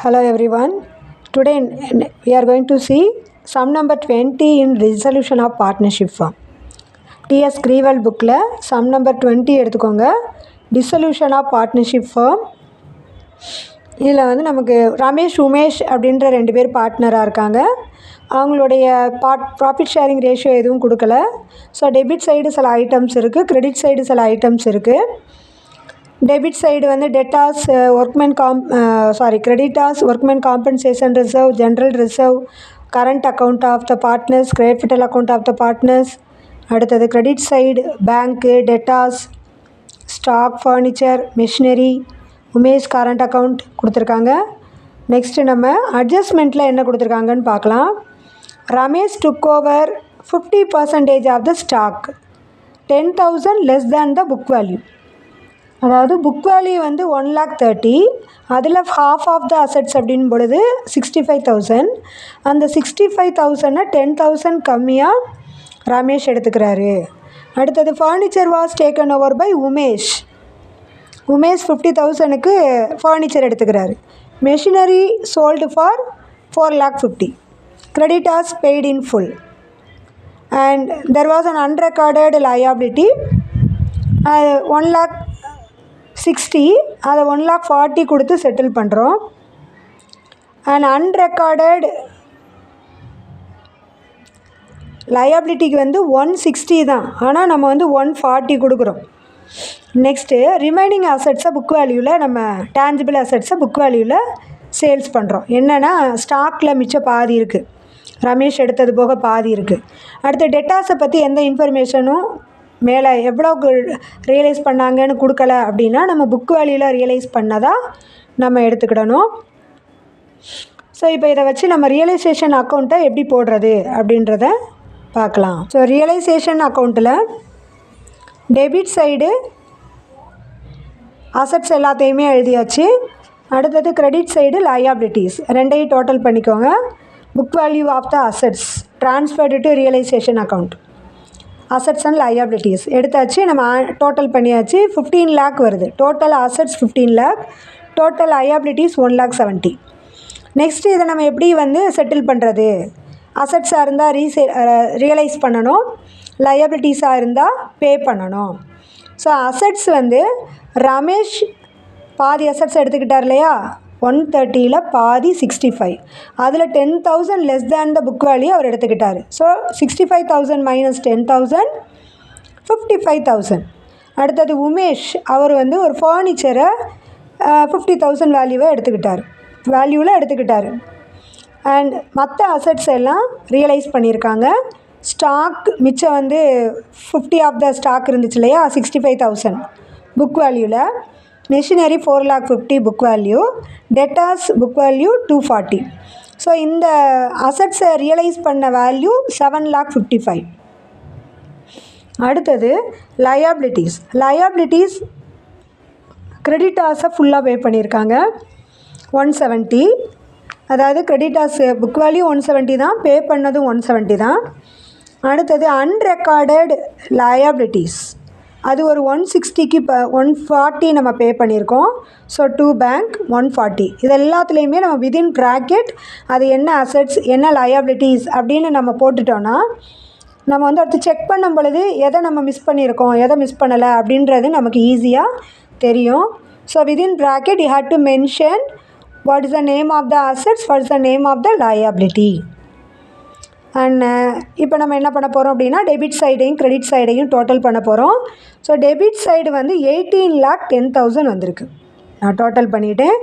Hello everyone. Today we are going to see sum number 20 in resolution of partnership form. TS Grewal bookல sum number 20 எடுத்துக்கோங்க. Dissolution of partnership form. இதில் வந்து நமக்கு ரமேஷ் உமேஷ் அப்படின்ற ரெண்டு பேர் பார்ட்னராக இருக்காங்க. அவங்களுடைய ப்ராஃபிட் ஷேரிங் ரேஷியோ எதுவும் கொடுக்கல. ஸோ டெபிட் சைடு சில ஐட்டம்ஸ் இருக்குது, கிரெடிட் சைடு சில ஐட்டம்ஸ் இருக்குது. டெபிட் சைடு வந்து debtors creditors workman compensation reserve, general reserve, current account of the partners, capital account of the partners. அடுத்தது credit side bank, debtors, stock, furniture, machinery, Umesh current account கொடுத்துருக்காங்க. Next நம்ம அட்ஜஸ்ட்மெண்ட்டில் என்ன கொடுத்துருக்காங்கன்னு பார்க்கலாம். Ramesh took over 50% of the stock, 10,000 less than the book value. அதாவது book value வந்து 1,30,000, அதில் ஹாஃப் ஆஃப் த அசட்ஸ் அப்படின் பொழுது 65,000. அந்த 65,000 10,000 கம்மியாக ரமேஷ் எடுத்துக்கிறாரு. அடுத்தது furniture was taken over by Umesh. Umesh 50,000க்கு ஃபர்னிச்சர் எடுத்துக்கிறாரு. Machinery sold for 4,50,000. Creditors paid in full. And there was an unrecorded liability 1,60,000, அதை 1,40,000 கொடுத்து செட்டில் பண்ணுறோம். அண்ட் அன்ரெக்கார்டட் லயபிலிட்டிக்கு வந்து 160 தான், ஆனால் நம்ம வந்து 140 கொடுக்குறோம். நெக்ஸ்ட்டு ரிமைனிங் அசட்ஸை புக் வேல்யூவில் நம்ம டேஞ்சிபிள் அசட்ஸை புக் வேல்யூவில் சேல்ஸ் பண்ணுறோம். என்னென்னா ஸ்டாக்கில் மிச்சம் பாதி இருக்குது, ரமேஷ் எடுத்தது போக பாதி இருக்குது. அடுத்து டெட்டாஸை பற்றி எந்த இன்ஃபர்மேஷனும் மேலே எவ்வளோக்கு ரியலைஸ் பண்ணாங்கன்னு கொடுக்கல அப்படின்னா நம்ம புக் வேல்யூவில் ரியலைஸ் பண்ணதாக நம்ம எடுத்துக்கிடணும். ஸோ இப்போ இதை வச்சு நம்ம ரியலைசேஷன் அக்கௌண்ட்டை எப்படி போடுறது அப்படின்றத பார்க்கலாம். ஸோ ரியலைசேஷன் அக்கௌண்ட்டில் டெபிட் சைடு அசட்ஸ் எல்லாத்தையுமே எழுதியாச்சு. அடுத்தது கிரெடிட் சைடு லயபிலிட்டிஸ் ரெண்டையும் டோட்டல் பண்ணிக்கோங்க. Book value of the assets transferred to realisation account, assets and liabilities எடுத்தாச்சு. நம்ம டோட்டல் பண்ணியாச்சு. 15 lakh வருது. Total assets 15 lakh, total liabilities 1,70,000. Next இதை நம்ம எப்படி வந்து செட்டில் பண்ணுறது? அசட்ஸாக இருந்தால் ரியலைஸ் பண்ணணும், லயபிலிட்டிஸாக இருந்தால் பே பண்ணணும். ஸோ அசட்ஸ் வந்து ரமேஷ் பாதி அசட்ஸ் எடுத்துக்கிட்டார் இல்லையா, 130ல் பாதி 65, அதில் 10,000 less than the book value அவர் எடுத்துக்கிட்டார். So 65,000 minus 10,000 55,000. அடுத்தது உமேஷ், அவர் வந்து ஒரு ஃபர்னிச்சரை 50,000 வேல்யூவில் எடுத்துக்கிட்டார். அண்ட் மற்ற அசட்ஸ் எல்லாம் ரியலைஸ் பண்ணியிருக்காங்க. ஸ்டாக் மிச்சம் வந்து 50 ஆஃப் த ஸ்டாக் இருந்துச்சு இல்லையா, 65,000 புக் வேல்யூவில். Machinery 4,50,000 book value, debtors book value 240. So இந்த அசட்ஸை ரியலைஸ் பண்ண வேல்யூ 7,55,000. அடுத்தது லயபிலிட்டிஸ் கிரெடிட்டாஸை ஃபுல்லாக பே பண்ணியிருக்காங்க 170. அதாவது கிரெடிட்டாஸ் புக் வேல்யூ 170 தான், பே பண்ணதும் 170 தான். அடுத்தது அன்ரெக்கார்டட் லயபிலிட்டிஸ், அது ஒரு 160க்கு 140 நம்ம பே பண்ணியிருக்கோம். So 2 bank 140. இது எல்லாத்துலேயுமே நம்ம விதின் ப்ராக்கெட் அது என்ன அசட்ஸ் என்ன லயபிலிட்டிஸ் அப்படின்னு நம்ம போட்டுட்டோன்னா நம்ம வந்து அடுத்து செக் பண்ணும் பொழுது எதை நம்ம மிஸ் பண்ணியிருக்கோம் எதை மிஸ் பண்ணலை அப்படின்றது நமக்கு ஈஸியாக தெரியும். So within bracket you have to mention what is the name of the assets, what is the name of the liability. And இப்போ நம்ம என்ன பண்ண போகிறோம் அப்படின்னா டெபிட் சைடையும் கிரெடிட் சைடையும் டோட்டல் பண்ண போகிறோம். ஸோ டெபிட் சைடு வந்து 18,10,000 வந்திருக்கு. நான் டோட்டல் பண்ணிவிட்டேன்,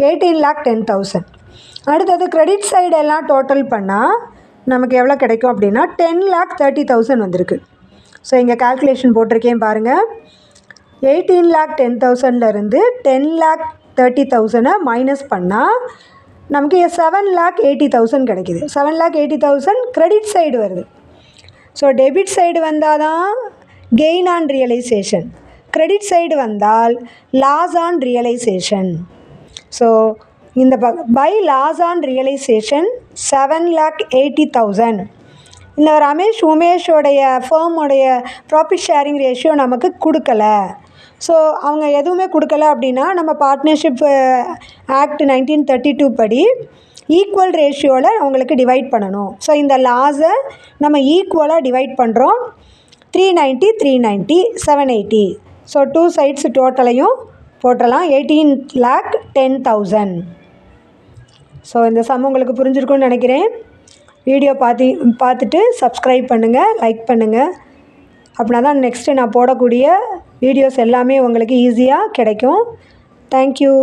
18,10,000. அடுத்தது கிரெடிட் சைடு எல்லாம் டோட்டல் பண்ணால் நமக்கு எவ்வளோ கிடைக்கும் அப்படின்னா 10,30,000 வந்திருக்கு. ஸோ இங்கே கால்குலேஷன் போட்டிருக்கேன் பாருங்கள். 18,10,000லேருந்து 10,30,000 மைனஸ் பண்ணால் நமக்கு 7,80,000 கிடைக்கிது. 7,80,000 கிரெடிட் சைடு வருது. ஸோ டெபிட் சைடு வந்தால் தான் gain on realisation, credit side வந்தால் லாஸ் ஆன் ரியலைசேஷன். ஸோ இந்த பை லாஸ் ஆன் ரியலைசேஷன் 7,80,000. இந்த ரமேஷ் உமேஷோடைய ஃபேர்மோடைய ப்ராஃபிட் ஷேரிங் ரேஷியோ நமக்கு கொடுக்கல. ஸோ அவங்க எதுவுமே கொடுக்கல அப்படின்னா நம்ம பார்ட்னர்ஷிப் ஆக்ட் 1932 படி ஈக்குவல் ரேஷியோவில் அவங்களுக்கு டிவைட் பண்ணணும். ஸோ இந்த லாஸை நம்ம ஈக்குவலாக டிவைட் பண்ணுறோம். 390 390 780. ஸோ 2 சைட்ஸ் டோட்டலையும் போட்டலாம். 18,10,000. ஸோ இந்த சம் உங்களுக்கு புரிஞ்சிருக்குன்னு நினைக்கிறேன். வீடியோ பார்த்துட்டு சப்ஸ்கிரைப் பண்ணுங்கள், லைக் பண்ணுங்கள். அப்படின்னா தான் நெக்ஸ்ட்டு நான் போடக்கூடிய வீடியோஸ் எல்லாமே உங்களுக்கு ஈஸியாக கிடைக்கும். தேங்க்யூ.